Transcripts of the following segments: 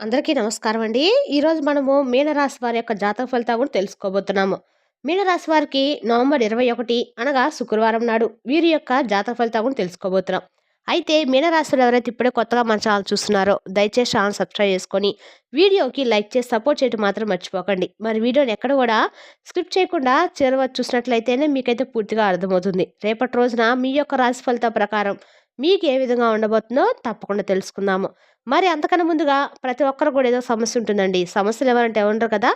అందరికీ నమస్కారం అండి. ఈరోజు మనము మీనరాశి వారి యొక్క జాతక ఫలితాలు కూడా తెలుసుకోబోతున్నాము. మీనరాశి వారికి నవంబర్ 21 అనగా శుక్రవారం నాడు వీరి యొక్క జాతక ఫలితాలు కూడా తెలుసుకోబోతున్నాం. అయితే మీనరాశిలో ఎవరైతే ఇప్పుడే కొత్తగా మన ఛానల్ చూస్తున్నారో దయచేసి ఛానల్ సబ్స్క్రైబ్ చేసుకొని వీడియోకి లైక్ చేసి సపోర్ట్ చేయడం మాత్రం మర్చిపోకండి. మరి వీడియోని ఎక్కడ కూడా స్క్రిప్ట్ చేయకుండా చివరి వరకు చూసినట్లయితేనే మీకైతే పూర్తిగా అర్థమవుతుంది. రేపటి రోజున మీ యొక్క రాశి ఫలితం ప్రకారం మీకు ఏ విధంగా ఉండబోతుందో తప్పకుండా తెలుసుకుందాము. మరి అంతకన్నా ముందుగా ప్రతి ఒక్కరు కూడా ఏదో సమస్య ఉంటుందండి. సమస్యలు ఎవరంటే ఉండరు కదా!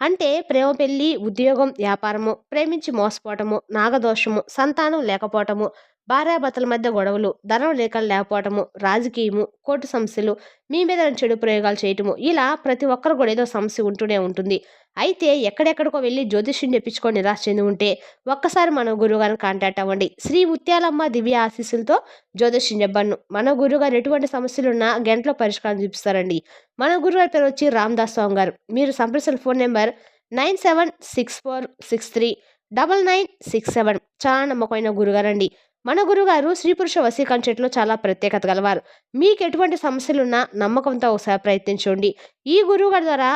అంటే ప్రేమ పెళ్లి, ఉద్యోగం, వ్యాపారము, ప్రేమించి మోసపోవటము, నాగదోషము, సంతానం లేకపోవటము, భార్యాభర్తల మధ్య గొడవలు, ధనం లేకపోవటము, రాజకీయము, కోర్టు సమస్యలు, మీ మీద చెడు ప్రయోగాలు చేయటము, ఇలా ప్రతి ఒక్కరు కూడా ఏదో సమస్య ఉంటూనే ఉంటుంది. అయితే ఎక్కడెక్కడికో వెళ్ళి జ్యోతిష్యం చెప్పించుకొని నిరాశ చెంది ఉంటే ఒక్కసారి మన గురువుగారిని కాంటాక్ట్ అవ్వండి. శ్రీ ముత్యాలమ్మ దివ్య ఆశీస్సులతో జ్యోతిష్యం చెప్పను. మన గురువుగారు ఎటువంటి సమస్యలున్నా గంటలో పరిష్కారం చూపిస్తారండి. మన గురువుగారి పేరు వచ్చి రామదాస్ స్వామి గారు. మీరు సంప్రదించిన ఫోన్ నెంబర్ 9764639967. చాలా నమ్మకమైన గురుగారండి. మన గురుగారు స్త్రీ పురుష వశీకరణ చెట్టులో చాలా ప్రత్యేకత గలవారు. మీకు ఎటువంటి సమస్యలున్నా నమ్మకంతో ఒకసారి ప్రయత్నించండి. ఈ గురువుగారి ద్వారా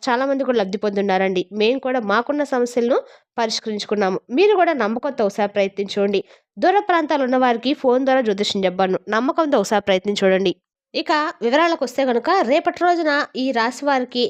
చాలా మంది కూడా లబ్ధి పొందున్నారండి. మేము కూడా మాకున్న సమస్యలను పరిష్కరించుకున్నాము. మీరు కూడా నమ్మకంతో ఒకసారి ప్రయత్నించండి. దూర ప్రాంతాలు ఉన్న వారికి ఫోన్ ద్వారా జ్యోతిష్యం చెప్పాను. నమ్మకంతో ఒకసారి ప్రయత్నించండి. ఇక వివరాలకు వస్తే గనుక రేపటి రోజున ఈ రాశి వారికి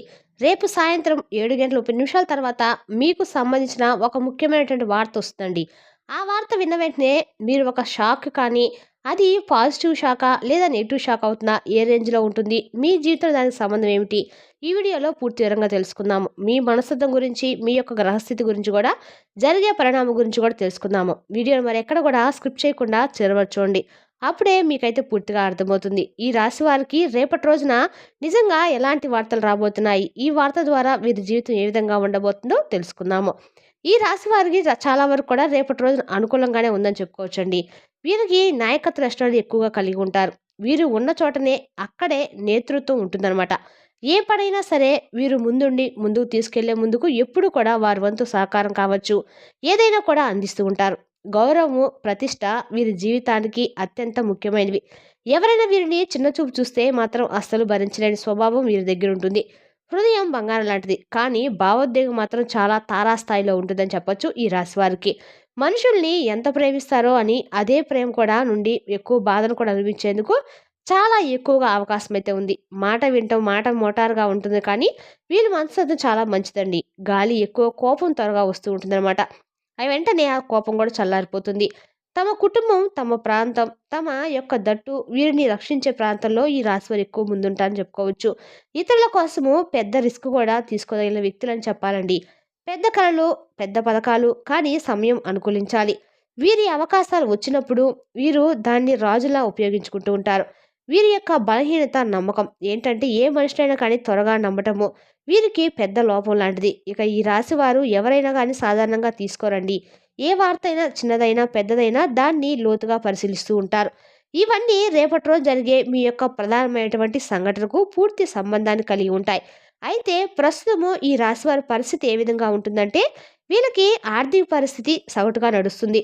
రేపు సాయంత్రం 7 గంటల 30 నిమిషాల తర్వాత మీకు సంబంధించిన ఒక ముఖ్యమైనటువంటి వార్త వస్తుందండి. ఆ వార్త విన్న వెంటనే మీరు ఒక షాక్ కానీ అది పాజిటివ్ షాకా లేదా నెగిటివ్ షాక్ అవుతుందా, ఏ రేంజ్లో ఉంటుంది, మీ జీవితంలో దానికి సంబంధం ఏమిటి, ఈ వీడియోలో పూర్తి వివరంగా తెలుసుకుందాము. మీ మనస్తత్వం గురించి, మీ యొక్క గ్రహస్థితి గురించి కూడా, జరిగే పరిణామం గురించి కూడా తెలుసుకుందాము. వీడియోని మరి ఎక్కడ కూడా స్క్రిప్ట్ చేయకుండా చూడండి. అప్పుడే మీకైతే పూర్తిగా అర్థమవుతుంది. ఈ రాశి వారికి రేపటి రోజున నిజంగా ఎలాంటి వార్తలు రాబోతున్నాయి, ఈ వార్త ద్వారా వీరి జీవితం ఏ విధంగా ఉండబోతుందో తెలుసుకుందాము. ఈ రాశి వారికి చాలా వరకు కూడా రేపటి రోజున అనుకూలంగానే ఉందని చెప్పుకోవచ్చండి. వీరికి నాయకత్వ లక్షణాలు ఎక్కువగా కలిగి ఉంటారు. వీరు ఉన్న చోటనే అక్కడే నేతృత్వం ఉంటుందన్నమాట. ఏ పనైనా సరే వీరు ముందుకు తీసుకెళ్లే ముందుకు ఎప్పుడు కూడా వారి వంతు సహకారం కావచ్చు, ఏదైనా కూడా అందిస్తూ ఉంటారు. గౌరవము, ప్రతిష్ట వీరి జీవితానికి అత్యంత ముఖ్యమైనవి. ఎవరైనా వీరిని చిన్న చూపు చూస్తే మాత్రం అస్సలు భరించలేని స్వభావం వీరి దగ్గర ఉంటుంది. హృదయం బంగారం లాంటిది, కానీ భావోద్వేగం మాత్రం చాలా తారాస్థాయిలో ఉంటుందని చెప్పొచ్చు ఈ రాశి వారికి. మనుషుల్ని ఎంత ప్రేమిస్తారో అని అదే ప్రేమ కూడా నుండి ఎక్కువ బాధను కూడా అనిపించేందుకు చాలా ఎక్కువగా అవకాశం అయితే ఉంది. మాట వింటాం, మాట మోటారుగా ఉంటుంది, కానీ వీళ్ళ మనస్తత్వం చాలా మంచిదండి. గాలి ఎక్కువ, కోపం త్వరగా వస్తూ ఉంటుందన్నమాట. అవి వెంటనే ఆ కోపం కూడా చల్లారిపోతుంది. తమ కుటుంబం, తమ ప్రాంతం, తమ యొక్క దట్టు వీరిని రక్షించే ప్రాంతంలో ఈ రాశివారు ఎక్కువ ముందుంటారని చెప్పుకోవచ్చు. ఇతరుల కోసము పెద్ద రిస్క్ కూడా తీసుకోదగిన వ్యక్తులని చెప్పాలండి. పెద్ద కళలు, పెద్ద పథకాలు, కానీ సమయం అనుకూలించాలి. వీరి అవకాశాలు వచ్చినప్పుడు వీరు దాన్ని రాజులా ఉపయోగించుకుంటూ ఉంటారు. వీరి యొక్క బలహీనత నమ్మకం ఏంటంటే ఏ మనిషినైనా కానీ త్వరగా నమ్మటము వీరికి పెద్ద లోపం లాంటిది. ఇక ఈ రాశి వారు ఎవరైనా కానీ సాధారణంగా తీసుకోరండి. ఏ వార్త అయినా చిన్నదైనా పెద్దదైనా దాన్ని లోతుగా పరిశీలిస్తూ ఉంటారు. ఇవన్నీ రేపటి రోజు జరిగే మీ యొక్క ప్రధానమైనటువంటి సంఘటనకు పూర్తి సంబంధాన్ని కలిగి ఉంటాయి. అయితే ప్రస్తుతము ఈ రాశి వారి పరిస్థితి ఏ విధంగా ఉంటుందంటే వీళ్ళకి ఆర్థిక పరిస్థితి సగటుగా నడుస్తుంది.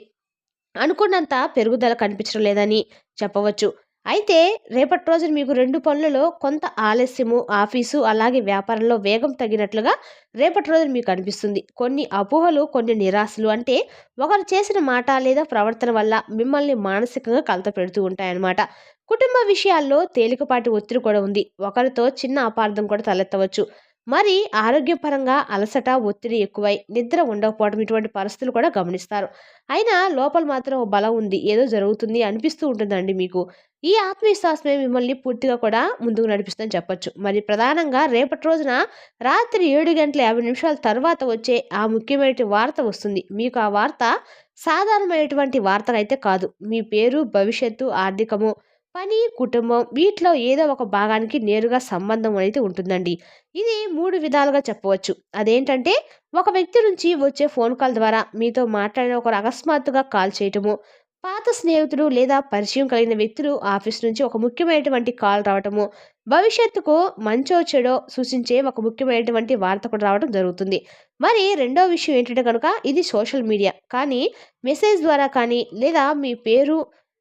అనుకున్నంత పెరుగుదల కనిపించడం లేదని చెప్పవచ్చు. అయితే రేపటి రోజున మీకు 2 పనులలో కొంత ఆలస్యము, ఆఫీసు అలాగే వ్యాపారంలో వేగం తగ్గినట్లుగా రేపటి రోజున మీకు అనిపిస్తుంది. కొన్ని అపోహలు, కొన్ని నిరాశలు, అంటే ఒకరు చేసిన మాట లేదా ప్రవర్తన వల్ల మిమ్మల్ని మానసికంగా కలత పెడుతూ ఉంటాయన్నమాట. కుటుంబ విషయాల్లో తేలికపాటి ఒత్తిడి కూడా ఉంది. ఒకరితో చిన్న అపార్థం కూడా తలెత్తవచ్చు. మరి ఆరోగ్యపరంగా అలసట, ఒత్తిడి ఎక్కువై నిద్ర ఉండకపోవడం, ఇటువంటి పరిస్థితులు కూడా గమనిస్తారు. అయినా లోపల మాత్రం ఓ బలం ఉంది, ఏదో జరుగుతుంది అనిపిస్తూ ఉంటుందండి మీకు. ఈ ఆత్మవిశ్వాసమే మిమ్మల్ని పూర్తిగా కూడా ముందుకు నడిపిస్తుందని చెప్పొచ్చు. మరి ప్రధానంగా రేపటి రోజున రాత్రి 7 గంటల 50 నిమిషాల తర్వాత వచ్చే ఆ ముఖ్యమైన వార్త వస్తుంది. మీకు ఆ వార్త సాధారణమైనటువంటి వార్త అయితే కాదు. మీ పేరు, భవిష్యత్తు, ఆర్థికము, పని, కుటుంబం వీటిలో ఏదో ఒక భాగానికి నేరుగా సంబంధం అయితే ఉంటుందండి. ఇది 3 విధాలుగా చెప్పవచ్చు. అదేంటంటే ఒక వ్యక్తి నుంచి వచ్చే ఫోన్ కాల్ ద్వారా మీతో మాట్లాడిన ఒకరు అకస్మాత్తుగా కాల్ చేయటము, పాత స్నేహితుడు లేదా పరిచయం కలిగిన వ్యక్తులు ఆఫీస్ నుంచి ఒక ముఖ్యమైనటువంటి కాల్ రావటము, భవిష్యత్తుకు మంచో చెడో సూచించే ఒక ముఖ్యమైనటువంటి వార్త కూడా రావడం జరుగుతుంది. మరి రెండో విషయం ఏంటంటే కనుక ఇది సోషల్ మీడియా కానీ మెసేజ్ ద్వారా కానీ లేదా మీ పేరు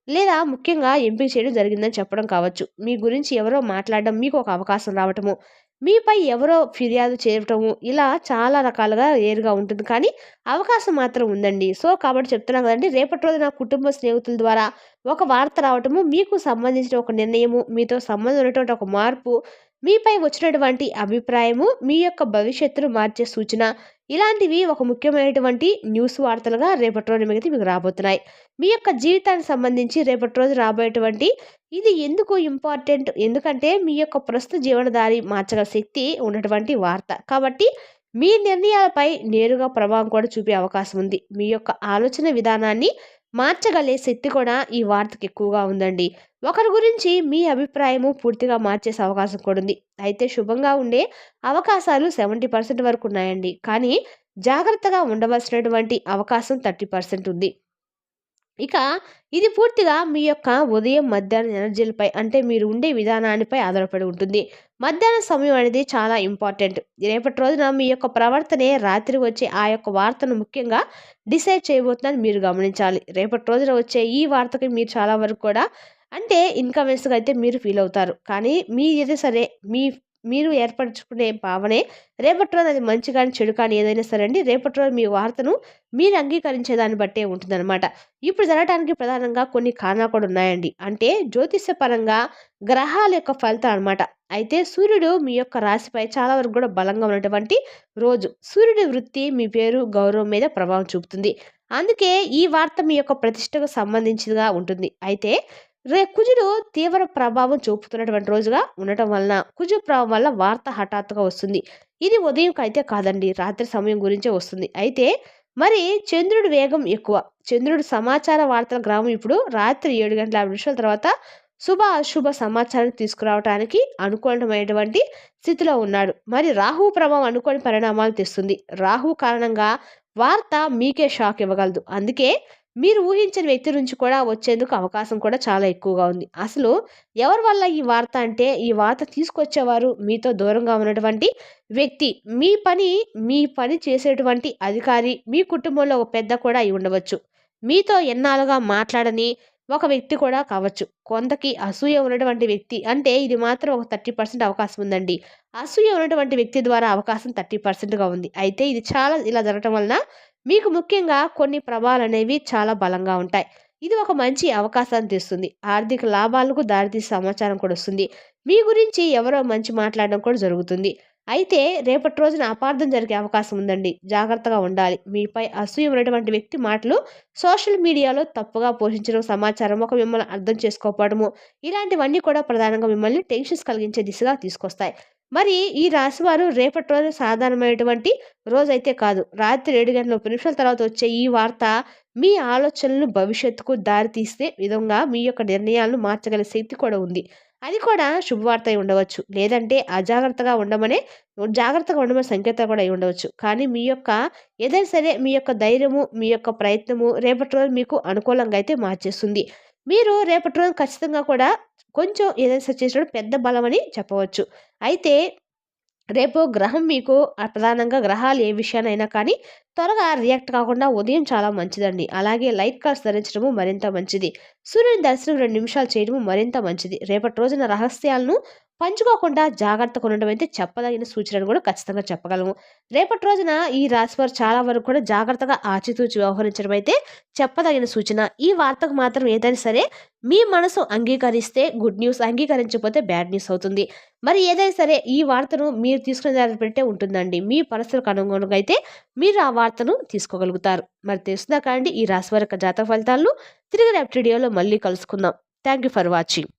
లేదా ముఖ్యంగా ఎంపిక చేయడం జరిగిందని చెప్పడం కావచ్చు. మీ గురించి ఎవరో మాట్లాడడం మీకు ఒక అవకాశం రావటము, మీపై ఎవరో ఫిర్యాదు చేయటము ఇలా చాలా రకాలుగా ఏరుగా ఉంటుంది. కానీ అవకాశం మాత్రం ఉందండి. సో, కాబట్టి చెప్తున్నాను కదండీ! రేపటి రోజున కుటుంబ స్నేహితుల ద్వారా ఒక వార్త రావటము, మీకు సంబంధించిన ఒక నిర్ణయము, మీతో సంబంధం ఉన్నటువంటి ఒక మార్పు, మీపై వచ్చినటువంటి అభిప్రాయము, మీ యొక్క భవిష్యత్తును మార్చే సూచన ఇలాంటివి ఒక ముఖ్యమైనటువంటి న్యూస్ వార్తలుగా రేపటి రోజు మీకు రాబోతున్నాయి. మీ యొక్క జీవితానికి సంబంధించి రేపటి రోజు రాబోయేటువంటి ఇది ఎందుకు ఇంపార్టెంట్? ఎందుకంటే మీ యొక్క ప్రస్తుత జీవనదారి మార్చగల శక్తి ఉన్నటువంటి వార్త. కాబట్టి మీ నిర్ణయాలపై నేరుగా ప్రభావం కూడా చూపే అవకాశం ఉంది. మీ యొక్క ఆలోచన విధానాన్ని మార్చగలిగే శక్తి కూడా ఈ వార్తకి ఎక్కువగా ఉందండి. ఒకరి గురించి మీ అభిప్రాయము పూర్తిగా మార్చేసే అవకాశం కూడా ఉంది. అయితే శుభంగా ఉండే అవకాశాలు 70% వరకు ఉన్నాయండి. కానీ జాగ్రత్తగా ఉండవలసినటువంటి అవకాశం 30% ఉంది. ఇక ఇది పూర్తిగా మీ యొక్క ఉదయం, మధ్యాహ్నం ఎనర్జీలపై అంటే మీరు ఉండే విధానానిపై ఆధారపడి ఉంటుంది. మధ్యాహ్నం సమయం అనేది చాలా ఇంపార్టెంట్. రేపటి రోజున మీ యొక్క ప్రవర్తనే రాత్రి వచ్చే ఆ యొక్క వార్తను ముఖ్యంగా డిసైడ్ చేయబోతుందని మీరు గమనించాలి. రేపటి రోజున వచ్చే ఈ వార్తకి మీరు చాలా వరకు కూడా అంటే ఇన్‌కన్వీనియన్స్‌గా అయితే మీరు ఫీల్ అవుతారు. కానీ మీదైతే సరే మీరు ఏర్పరచుకునే భావనే రేపటి రోజున అది మంచి కానీ, చెడు కానీ ఏదైనా సరే అండి రేపటి రోజు మీ వార్తను మీరు అంగీకరించే దాన్ని బట్టే ఉంటుందన్నమాట. ఇప్పుడు జరగటానికి ప్రధానంగా కొన్ని కారణాలు కూడా ఉన్నాయండి. అంటే జ్యోతిష్యపరంగా గ్రహాల యొక్క ఫలితం అనమాట. అయితే సూర్యుడు మీ యొక్క రాశిపై చాలా వరకు కూడా బలంగా ఉన్నటువంటి రోజు. సూర్యుడి వృత్తి మీ పేరు, గౌరవం మీద ప్రభావం చూపుతుంది. అందుకే ఈ వార్త మీ యొక్క ప్రతిష్టకు సంబంధించినదిగా ఉంటుంది. అయితే కుజుడు తీవ్ర ప్రభావం చూపుతున్నటువంటి రోజుగా ఉండటం వలన కుజు ప్రభావం వల్ల వార్త హఠాత్తుగా వస్తుంది. ఇది ఉదయంకైతే కాదండి. రాత్రి సమయం గురించే వస్తుంది. అయితే మరి చంద్రుడి వేగం ఎక్కువ. చంద్రుడు సమాచార వార్తల గ్రామం ఇప్పుడు రాత్రి 7:50 తర్వాత శుభ, అశుభ సమాచారం తీసుకురావటానికి అనుకూలమైనటువంటి స్థితిలో ఉన్నాడు. మరి రాహువు ప్రభావం అనుకోని పరిణామాలు తెస్తుంది. రాహువు కారణంగా వార్త మీకే షాక్ ఇవ్వగలదు. అందుకే మీరు ఊహించని వ్యక్తి నుంచి కూడా వచ్చేందుకు అవకాశం కూడా చాలా ఎక్కువగా ఉంది. అసలు ఎవరి వల్ల ఈ వార్త అంటే, ఈ వార్త తీసుకొచ్చేవారు మీతో దూరంగా ఉన్నటువంటి వ్యక్తి. మీ పని చేసేటువంటి అధికారి, మీ కుటుంబంలో ఒక పెద్ద కూడా అయి ఉండవచ్చు. మీతో ఎన్నాళ్ళుగా మాట్లాడని ఒక వ్యక్తి కూడా కావచ్చు. కొందకి అసూయ ఉన్నటువంటి వ్యక్తి అంటే ఇది మాత్రం ఒక 30% అవకాశం ఉందండి. అసూయ ఉన్నటువంటి వ్యక్తి ద్వారా అవకాశం 30%గా ఉంది. అయితే ఇది చాలా ఇలా జరగటం వలన మీకు ముఖ్యంగా కొన్ని ప్రభావాలనేవి చాలా బలంగా ఉంటాయి. ఇది ఒక మంచి అవకాశాన్ని తెస్తుంది. ఆర్థిక లాభాలకు దారితీసే సమాచారం కూడా వస్తుంది. మీ గురించి ఎవరో మంచి మాట్లాడడం కూడా జరుగుతుంది. అయితే రేపటి రోజున అపార్థం జరిగే అవకాశం ఉందండి. జాగ్రత్తగా ఉండాలి. మీపై అసూయ ఉన్నటువంటి వ్యక్తి మాటలు సోషల్ మీడియాలో తప్పుగా పోషించడం, సమాచారం ఒక మిమ్మల్ని అర్థం చేసుకోకపోవడము ఇలాంటివన్నీ కూడా ప్రధానంగా మిమ్మల్ని టెన్షన్స్ కలిగించే దిశగా తీసుకొస్తాయి. మరి ఈ రాశివారు రేపటి రోజు సాధారణమైనటువంటి రోజైతే కాదు. రాత్రి 7:30 తర్వాత వచ్చే ఈ వార్త మీ ఆలోచనలను భవిష్యత్తుకు దారి తీసే విధంగా మీ యొక్క నిర్ణయాలను మార్చగల శక్తి కూడా ఉంది. అది కూడా శుభవార్త అయి ఉండవచ్చు. లేదంటే జాగ్రత్తగా ఉండమనే సంకేతాలు కూడా అయి ఉండవచ్చు. కానీ మీ యొక్క ఏదైనా సరే మీ యొక్క ధైర్యము, మీ యొక్క ప్రయత్నము రేపటి రోజు మీకు అనుకూలంగా అయితే మార్చేస్తుంది. మీరు రేపటి రోజు ఖచ్చితంగా కూడా కొంచెం ఏదైనా సరే చేసినప్పుడు పెద్ద బలమని చెప్పవచ్చు. అయితే రేపు గ్రహం మీకు ప్రధానంగా గ్రహాలు ఏ విషయానైనా కానీ త్వరగా రియాక్ట్ కాకుండా ఉదయం చాలా మంచిదండి. అలాగే లైట్ కలర్స్ ధరించడము మరింత మంచిది. సూర్యుని దర్శనం 2 నిమిషాలు చేయడము మరింత మంచిది. రేపటి రోజున రహస్యాలను పంచుకోకుండా జాగ్రత్తగా ఉండడం అయితే చెప్పదగిన సూచనను కూడా ఖచ్చితంగా చెప్పగలము. రేపటి రోజున ఈ రాశివారు చాలా వరకు కూడా జాగ్రత్తగా ఆచితూచి వ్యవహరించడం అయితే చెప్పదగిన సూచన. ఈ వార్తకు మాత్రం ఏదైనా సరే మీ మనసు అంగీకరిస్తే గుడ్ న్యూస్, అంగీకరించకపోతే బ్యాడ్ న్యూస్ అవుతుంది. మరి ఏదైనా సరే ఈ వార్తను మీరు తీసుకునే దాన్ని బట్టే ఉంటుందండి. మీ పరిస్థితులకు అనుగుణంగా అయితే మీరు ఆ వార్తను తీసుకోగలుగుతారు. మరి తెలుస్తుందా కాండి ఈ రాశివారి యొక్క జాతక ఫలితాలను తిరిగి రేపటి వీడియోలో మళ్ళీ కలుసుకుందాం. Thank you for watching.